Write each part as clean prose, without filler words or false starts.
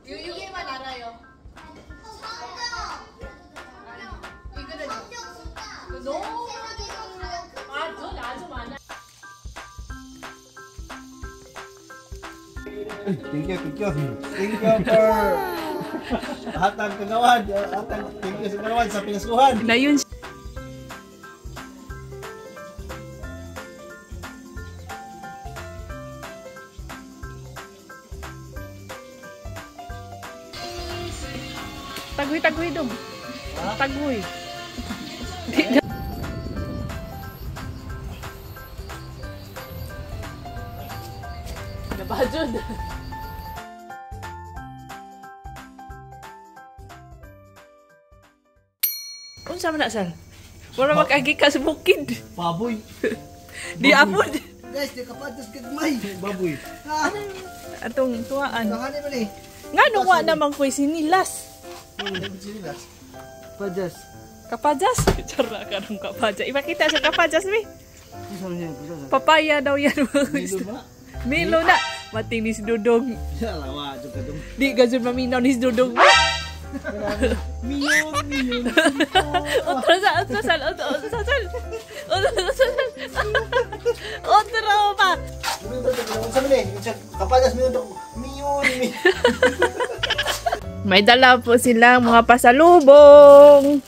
유기만 알아요. 이거는 너무 돈 아주 많아. Thank you for hatang kagawan. Thank you sa kagawan sa pinasuhan. Na yun. Tagoy dong. Tagoy. Nabajud. Unsa man na sal? Wala makagi ka sa bukid. Baboy. Di apod. Guys, di kapatos kagmay. Baboy. Atong tuwaan. Kahani man eh. Nga nung wa naman ko'y sinilas. Sinilas. Pajas. Kapajas? Tsara ka ng kapajas. Ipakita sa kapajas, mi. Isa man yan. Papaya daw yan. Milo ba? Milo na. Mating ni si Dudong. Lawa, ka dong. Di gazon maminaw ni si Dudong. Miyon. Otra sal. Otra pa. Unsa man eh? Kapatas miyon. May dala po silang mga pasalubong.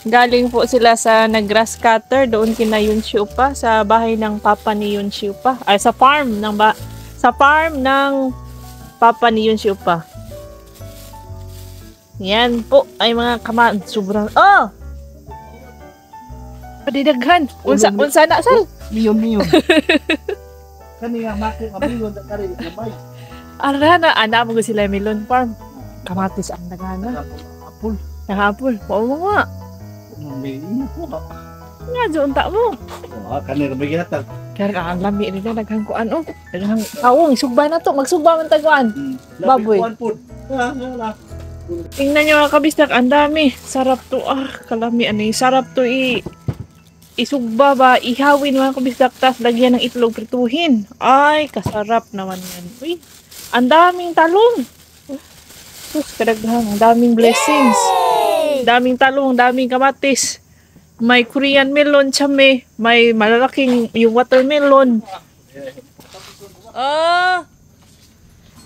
Galing po sila sa nag-grass cutter doon kina Yunshu pa sa bahay ng papa ni Yunshu pa. Ay sa farm ng papa ni Yunshu pa. Yan po ay mga kaman sobrang padidaghan. Unsa na sal? Miyon. Kani nga mako kamiyon kare gamay. Ara na ana mo sila melon farm. Kamatis ang dagana. Apple. Nahapol. Oo nga. May ino ko ka. Nga dyan ta mo. Kani ra bagihatan. Kaya ang lami rin na naghangkuan o. Naghang kawong, sugba na to. Magsugba man taguan. Baboy. Tingnan nyo mga kabistak, ang dami. Sarap to. Kalami. Sarap to isugba ba? Ihawin mga kabistak. Tas lagyan ng itlog prituhin. Ay, kasarap naman yan. Uy, ang daming talong. Sus, kadaghang. Ang daming blessings. Daming talong, daming kamatis. May Korean melon, tsame. May malalaking yung watermelon.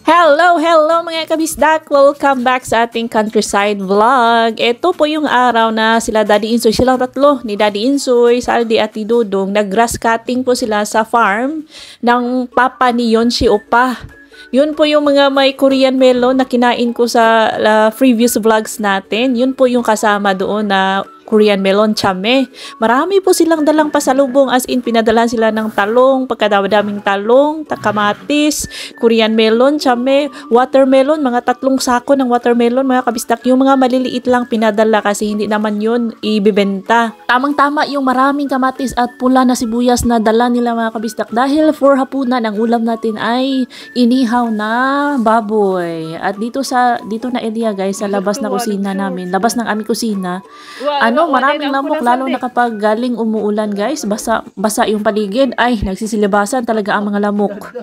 Hello mga kabisdak! Welcome back sa ating countryside vlog. Ito po yung araw na sila Daddy Insoy, sila tatlo ni Daddy Insoy, Saldi at Dudong. Nag-grass cutting po sila sa farm ng papa ni Yonshi Opa. Yun po yung mga may Korean melon na kinain ko sa previous vlogs natin. Yun po yung kasama doon na Korean melon, tsame. Marami po silang dalang pasalubong, as in pinadalahan sila ng talong, pagkadaming talong, kamatis, Korean melon, tsame, watermelon, mga 3 sako ng watermelon, mga kabistak. Yung mga maliliit lang pinadala kasi hindi naman yun ibibenta. Tamang-tama yung maraming kamatis at pula na sibuyas na dala nila mga kabistak dahil for hapunan ang ulam natin ay inihaw na baboy. At dito na area guys, sa labas na kusina namin, labas ng aming kusina, maraming lamok, lalo na kapag galing umuulan guys, basa yung paligid, ay nagsisilibasan talaga ang mga lamok.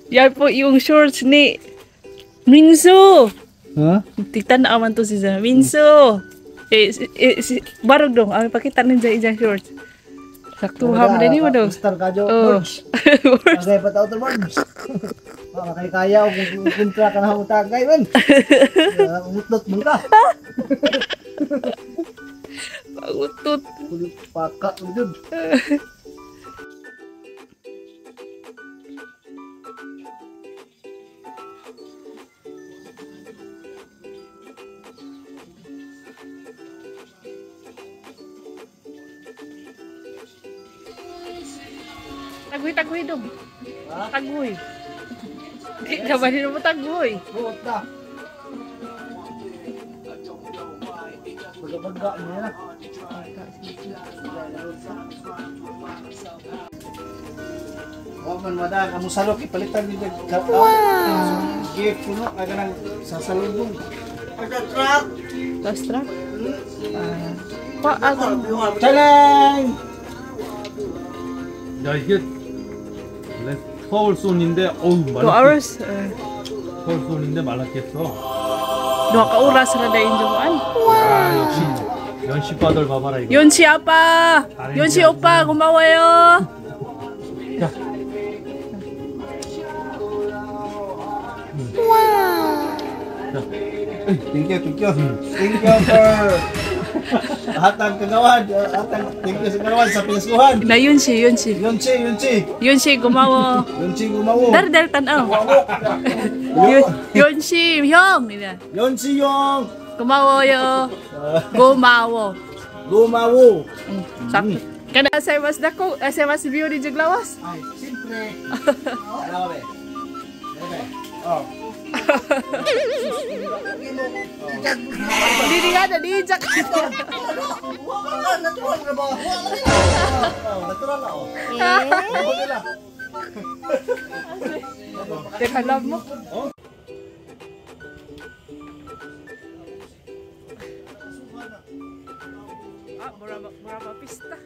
Yan po yung shorts ni Minso. Tigtan na aman to si Minso. Barog dong, pakita ng dyan shorts. Saktuhan mo din mo dong. Star ka jo, birds. Kaya pa tao to birds. Kaya kung kontra ka na utagay man. Umutlot mo ka. Pautot. Paka udod. Tagoy dong. Tagoy. Di gabanin mo tagoy. Buot na. Baga mo na. Man madang amo salok ipalitan ni gift kuno aga nang sasalubong. Aga truck. Tos truck. Pa agam. Talang. Guys, good. 서울 손인데 어우 2 말랐겠어. hours. 서울 손인데 말랐겠어. 2 ka oras na dayon juan. 아 역시 연씨 빠들 봐봐라 이거. Yunsi apa? Yunsi opa, gumawayo. 자. 자. Thank you, thank you. Thank you for hatang kagawan. Thank you sa kagawan sa pinasuhan. Na Yunsi. Yunchi. Yunsi gumawo. Yunchi gumawo. Dar tanaw. Yunsi hyong. Yunchi yung Gumawo yo. Gumawo. gumawo. Sakto. Kada sa mas dako, sa mas view di juglawas. Ay, siyempre. Alam mo, Oh. Dili nga na di jak. Natural na ba? Natural na oh. Okay lang. Teka lang mo. Mura pista.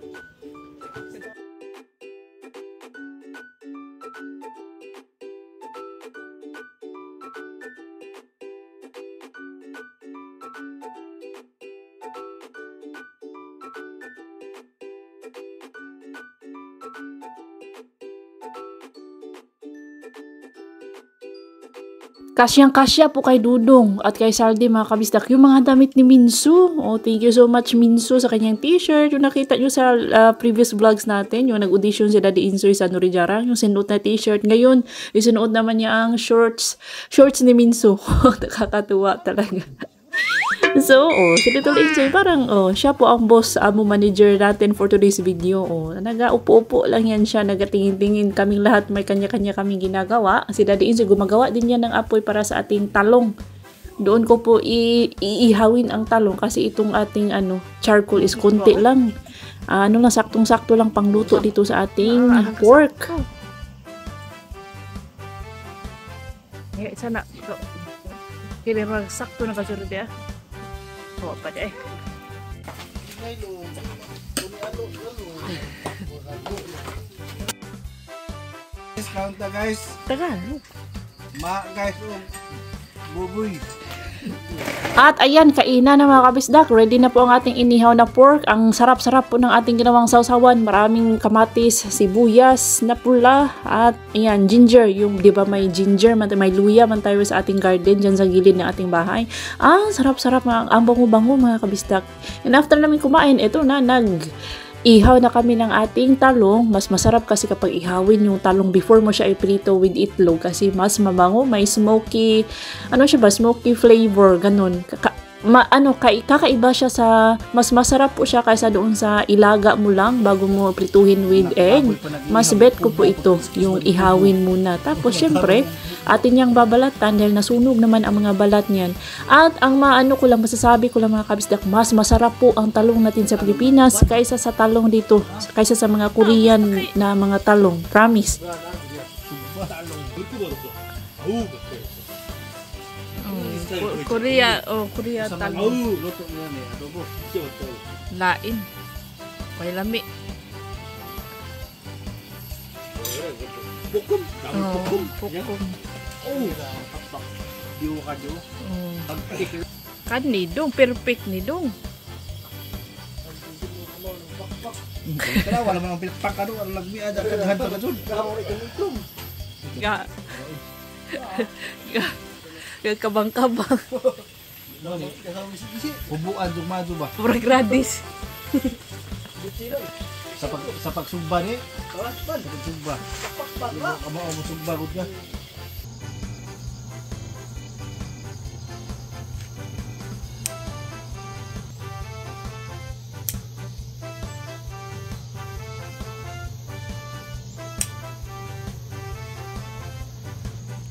Kasyang-kasya po kay Dudong at kay Saldi mga kabisdak yung mga damit ni Minsu. Oh, thank you so much Minsu sa kanyang t-shirt. Yung nakita nyo sa previous vlogs natin, yung nag-audition si Daddy Insoy sa Norijara, yung sinuot na t-shirt. Ngayon, isinuot naman niya ang shorts ni Minsu. Nakakatuwa talaga. So, si Little Insoy parang, siya po ang boss, manager natin for today's video. Nag-upo-upo lang yan siya, nagatingin-tingin. Kaming lahat may kanya-kanya kaming ginagawa. Si Daddy Insoy, gumagawa din yan ng apoy para sa ating talong. Doon ko po iihawin ang talong kasi itong ating charcoal is konti lang. Saktong-sakto lang pangluto dito sa ating pork. Sana, kailangan sakto na kasunod ya. Pa deh. Count na guys. Tagalog. Guys, buboy. At ayan, kainan na mga kabisdak. Ready na po ang ating inihaw na pork. Ang sarap-sarap po ng ating ginawang sausawan. Maraming kamatis, sibuyas na pula. At ayan, ginger. Yung di ba may ginger, may luya man tayo sa ating garden dyan sa gilid ng ating bahay. Sarap-sarap. Ang bango-bango mga kabisdak. And after namin kumain, ito na, ihaw na kami ng ating talong. Mas masarap kasi kapag ihawin yung talong before mo siya iprito with itlog kasi mas mabango, may smoky, smoky flavor, ganun. Kakaiba siya sa, mas masarap po siya kaysa doon sa ilaga mo lang bago mo prituhin with egg. Mas bet ko po ito, yung ihawin muna. Tapos syempre, atin niyang babalatan dahil nasunog naman ang mga balat niyan. At ang masasabi ko lang mga kabisdak, mas masarap po ang talong natin sa Pilipinas kaysa sa talong dito, kaysa sa mga Korean na mga talong. Promise. Korea talong. Lain. May lami. 볶음. Pukum. Diyo ka diyo. Kan ni dong, perfect ni dong. Kaya wala mga pilpak ano, ang lagmi ada kadahan pa dun. Kabang-kabang. Hubuan dumado ba? Pura gradis. Sa pagsugba ni. Sa pagsugba. Kamu mo sugba gud ka.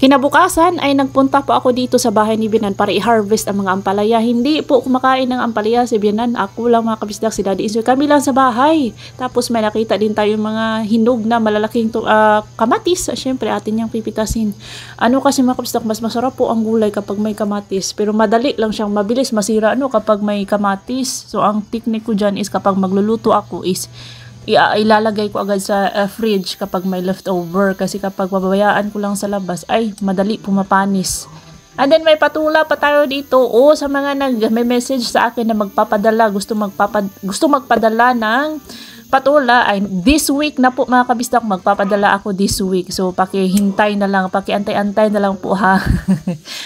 Kinabukasan ay nagpunta po ako dito sa bahay ni Binan para i-harvest ang mga ampalaya. Hindi po kumakain ng ampalaya si Binan. Ako lang mga kabisdak, si Daddy Insoy. Kami lang sa bahay. Tapos may nakita din tayo mga hinog na malalaking kamatis. Siyempre atin niyang pipitasin. Kasi mga kabisdak, mas masarap po ang gulay kapag may kamatis. Pero madali lang siyang mabilis masira kapag may kamatis. So ang technique ko dyan is kapag magluluto ako is ilalagay ko agad sa fridge kapag may leftover. Kasi kapag pababayaan ko lang sa labas, ay madali pumapanis. And then may patula pa tayo dito. Sa mga may message sa akin na magpapadala, gusto magpadala ng patula, ay this week na po mga kabisdak, magpapadala ako this week. So pakihintay na lang, pakiantay-antay na lang po ha.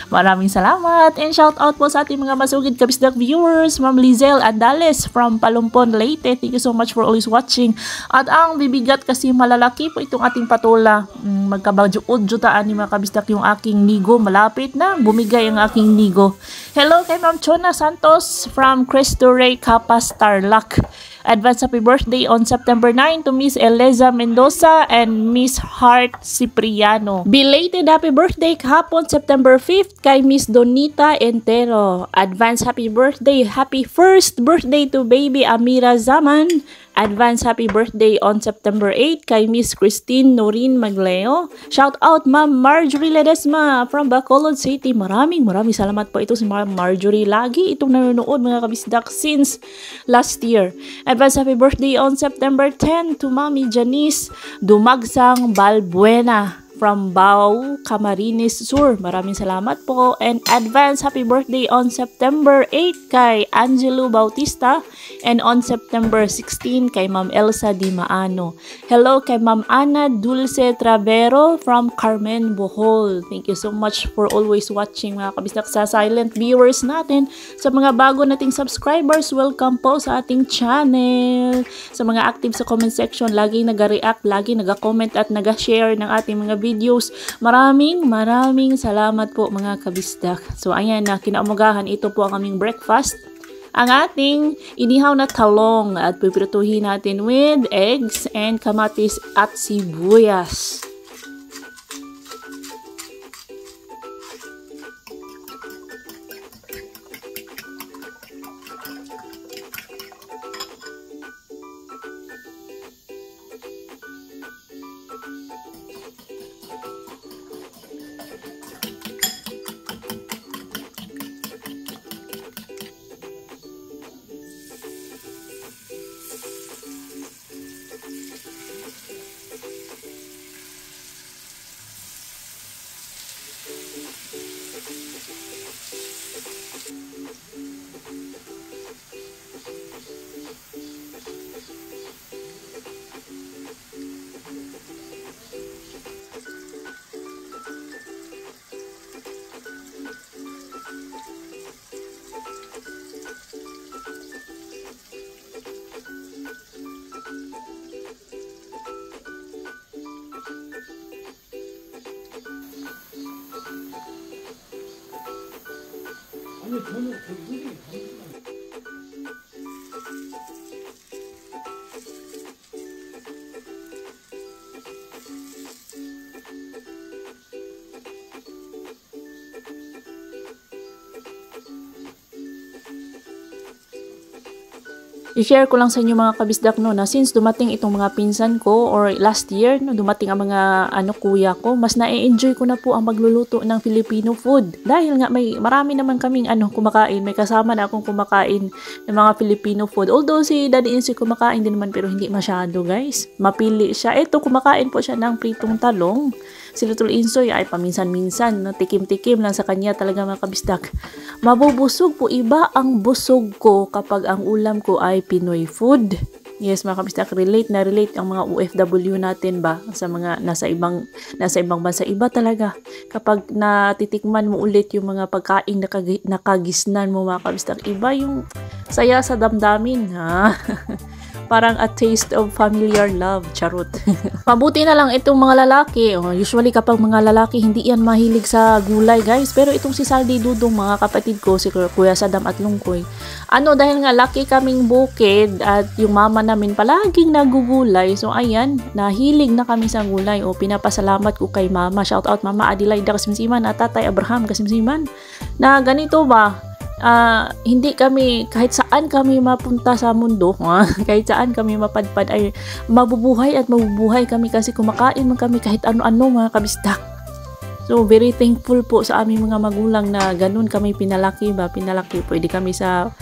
Maraming salamat and shout out po sa ating mga masugid kabisdak viewers, Ma'am Lizelle Andales from Palumpon, Leyte. Thank you so much for always watching. At ang bibigat kasi malalaki po itong ating patula. Magkabadyo-udyotaan ni mga kabisdak yung aking nigo. Malapit na bumigay ang aking nigo. Hello kay Ma'am Chona Santos from Cristo Rey, Capas, Tarlac. Advance happy birthday on September 9 to Miss Eliza Mendoza and Miss Heart Cipriano. Belated happy birthday kahapon September 5th kay Miss Donita Entero. Advance happy birthday, happy first birthday to baby Amira Zaman. Advance happy birthday on September 8 kay Miss Christine Norin Magleo. Shout out Ma'am Marjorie Ledesma from Bacolod City. Maraming salamat po ito si Ma'am Marjorie. Lagi itong nanonood mga kabisdak since last year. Advance happy birthday on September 10 to Mami Janice Dumagsang Balbuena from Bao, Camarines Sur. Maraming salamat po. And advance happy birthday on September 8 kay Angelo Bautista and on September 16 kay Ma'am Elsa Di Maano. Hello kay Ma'am Ana Dulce Travero from Carmen, Bohol. Thank you so much for always watching mga kabisdak. Sa silent viewers natin, sa mga bago nating subscribers, welcome po sa ating channel. Sa mga active sa comment section, laging nag-react, laging nag-comment at nag-share ng ating mga videos. Maraming salamat po mga kabisdak. So ayan na, kinaumagahan, ito po ang aming breakfast. Ang ating inihaw na talong at pipirituhin natin with eggs and kamatis at sibuyas. I-share ko lang sa inyo mga kabisdak no, na since dumating itong mga pinsan ko or last year no, dumating ang mga kuya ko, mas na-enjoy ko na po ang magluluto ng Filipino food. Dahil nga marami naman kaming kumakain, may kasama na akong kumakain ng mga Filipino food. Although si Daddy Insoy kumakain din naman pero hindi masyado guys. Mapili siya. Ito kumakain po siya ng pritong talong. Si Little Insoy ay paminsan-minsan, no, tikim-tikim lang sa kanya talaga mga kabisdak. Mabubusog po, iba ang busog ko kapag ang ulam ko ay Pinoy food. Yes mga kabisdak, relate ang mga OFW natin ba sa mga nasa ibang bansa. Iba talaga kapag natitikman mo ulit yung mga pagkain nakagisnan mo mga kabisdak. Iba yung saya sa damdamin ha. Parang a taste of familiar love. Charot. Mabuti na lang itong mga lalaki. Usually kapag mga lalaki, hindi yan mahilig sa gulay guys. Pero itong si Saldi Dudong, mga kapatid ko, si Kuya Sadam at Lungkoy. Dahil nga laki kaming bukid at yung mama namin palaging nagugulay. So ayan, nahilig na kami sa gulay. Pinapasalamat ko kay mama. Shout out Mama Adelaida Kasimsiman at Tatay Abraham Kasimsiman. Na ganito ba? Hindi kami, kahit saan kami mapunta sa mundo, kahit saan kami mapadpad ay mabubuhay kami kasi kumakain man kami kahit ano-ano mga kabisdak. So very thankful po sa aming mga magulang na ganun kami pinalaki. Pwede kami sa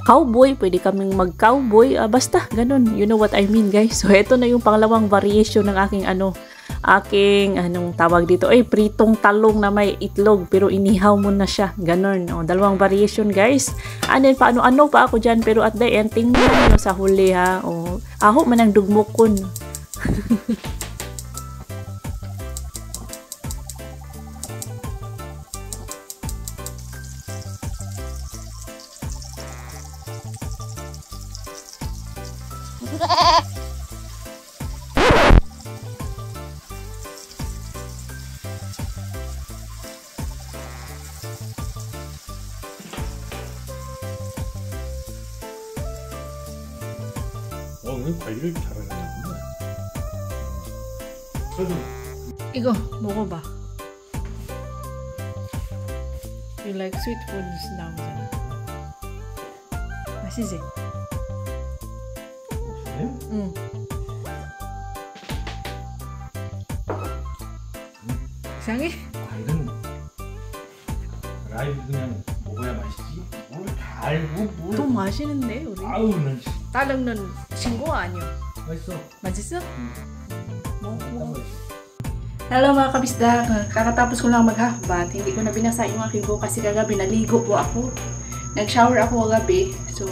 cowboy, pwede kaming mag-cowboy, basta ganun, you know what I mean guys. So ito na yung pangalawang variation ng aking anong tawag dito, pritong talong na may itlog pero inihaw mo na siya, ganun. Dalawang variation guys. And then paano-ano pa ako dyan, pero at the end tingnan nyo sa huli ha. Aho man ang dugmokon. 오늘 관리를 잘하는구나. 그래도 이거 먹어봐. You like sweet foods 나오잖아. 맛있지? 응. 이상해? 과일은 라이브 그냥 먹어야 맛있지. 뭘 다 알고 뭘. 또 맛있는데 우리? 아우 난 따릉는 친구 아니야? 맛있어. 맛있어? 응. Hello mga kabisda, kakatapos ko lang mag-half-bath. Hindi ko na binasa yung aking buhok kasi kagabi naligo po ako. Nag-shower ako kagabi, so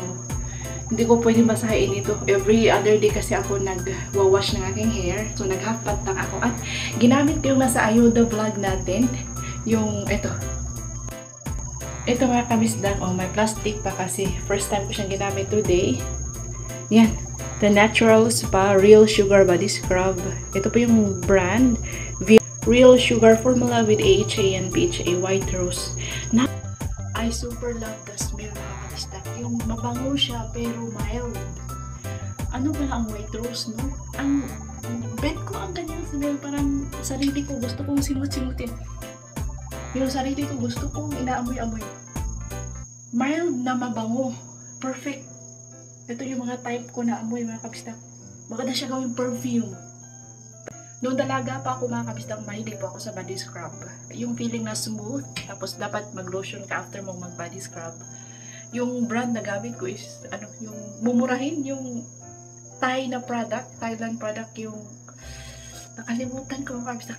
hindi ko pwedeng basahin ito. Every other day kasi ako nag-wash ng aking hair. So nag-half-bath lang ako. At ginamit ko yung nasa Ayuda vlog natin. Yung ito. Ito mga kabisda, may plastic pa kasi first time ko siyang ginamit today. Yan. The Natural Spa Real Sugar Body Scrub. Ito po yung brand. Real Sugar Formula with AHA and PHA White Rose. I super love the smell mga kabisda. Yung mabango siya pero mild. Ano pala ang White Rose, no? Ang bet ko ang kanyang smell. Parang sarili ko gusto kong simut-simutin. Yung sarili ko gusto kong inaamoy-amoy. Mild na mabango. Perfect. Ito yung mga type ko na amoy mga kabisda. Maganda siya gawing perfume. Noong dalaga pa ako mga kabisda, mahilig po ako sa body scrub. Yung feeling na smooth, tapos dapat mag-lotion ka after mong mag-body scrub. Yung brand na gamit ko is, yung mumurahin, yung Thai na product, Thailand product, yung nakalimutan ko mga kabisda.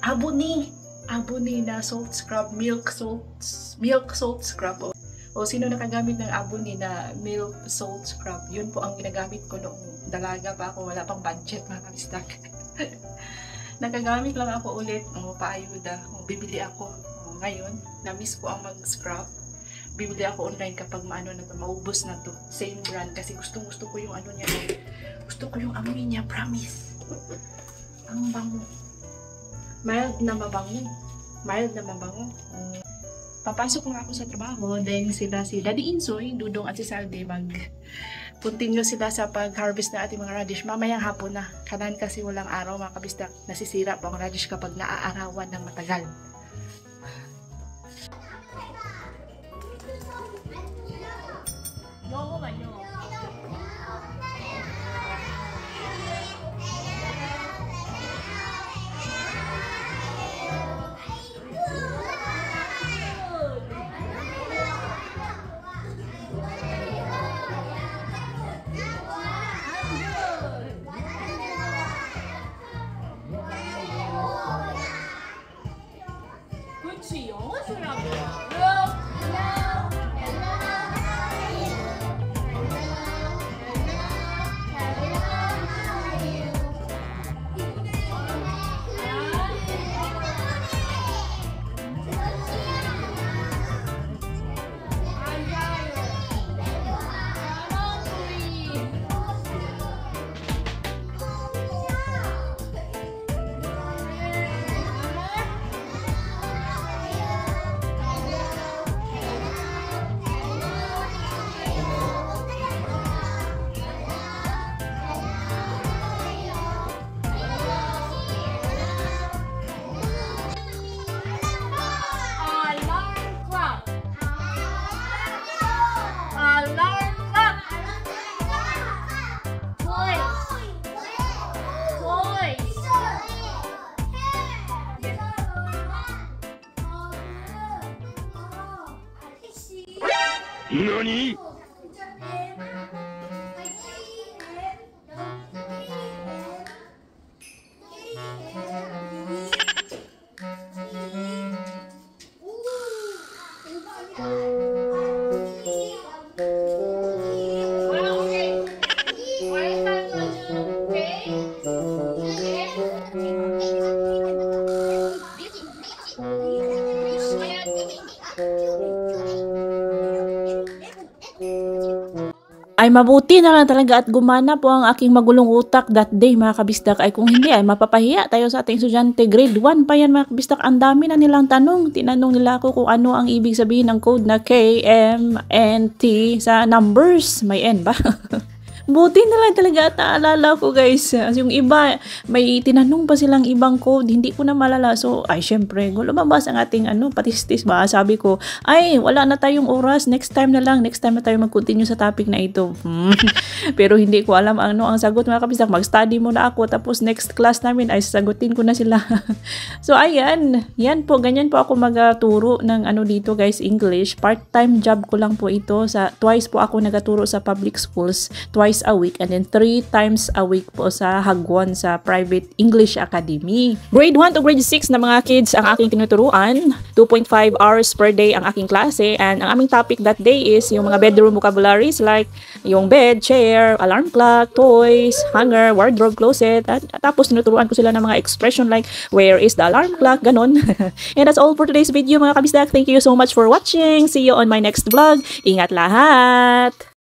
Abuni na salt scrub, milk salt scrub. O sino nakagamit ng Abuni na milk salt scrub? Yun po ang ginagamit ko noong dalaga pa ako. Wala pang budget mga kabisda. Nakagamit lang ako ulit. Paayuda. Bibili ako. Ngayon, na-miss ko ang mag-scrub. Bibili ako online kapag maubos na to. Same brand. Kasi gusto ko yung niya. Gusto ko yung amoy niya. Promise. Ang bango. Mild na mabango. Papasok na ako sa trabaho, then si Daddy Insoy, Dudong at si Salde, continue sila sa pag-harvest na ating mga radish. Mamayang hapon na, kanan kasi walang araw mga kabisda, nasisira po ang radish kapag naaarawan ng matagal. NANI?! Okay. Why not okay? Ay mabuti na lang talaga at gumana po ang aking magulong utak that day mga kabisdak. Ay kung hindi ay mapapahiya tayo sa ating estudyante. Grade 1 pa yan mga kabisdak. Ang dami na nilang tanong. Tinanong nila ako kung ano ang ibig sabihin ng code na K, M, N, T sa numbers. May N ba? Buti na lang talaga at naalala ko guys. Yung iba, may tinanong pa silang ibang code. Hindi ko na malala. So, ay syempre, lumabas ang ating patistis ba? Sabi ko, ay wala na tayong oras. Next time na lang. Next time na tayo mag-continue sa topic na ito. Pero hindi ko alam ano ang sagot mga kabisdak. Mag-study muna ako. Tapos next class namin ay sasagutin ko na sila. So, ayan. Yan po. Ganyan po ako magturo ng dito guys, English. Part-time job ko lang po ito. Twice po ako nagaturo sa public schools. Twice a week and then 3 times a week po sa Hagwon sa private English Academy. Grade 1 to grade 6 na mga kids ang aking tinuturuan. 2.5 hours per day ang aking klase and ang aming topic that day is yung mga bedroom vocabularies like yung bed, chair, alarm clock, toys, hanger, wardrobe, closet. At tapos tinuturuan ko sila ng mga expression like where is the alarm clock, ganon. And that's all for today's video mga kabisdak. Thank you so much for watching. See you on my next vlog. Ingat lahat!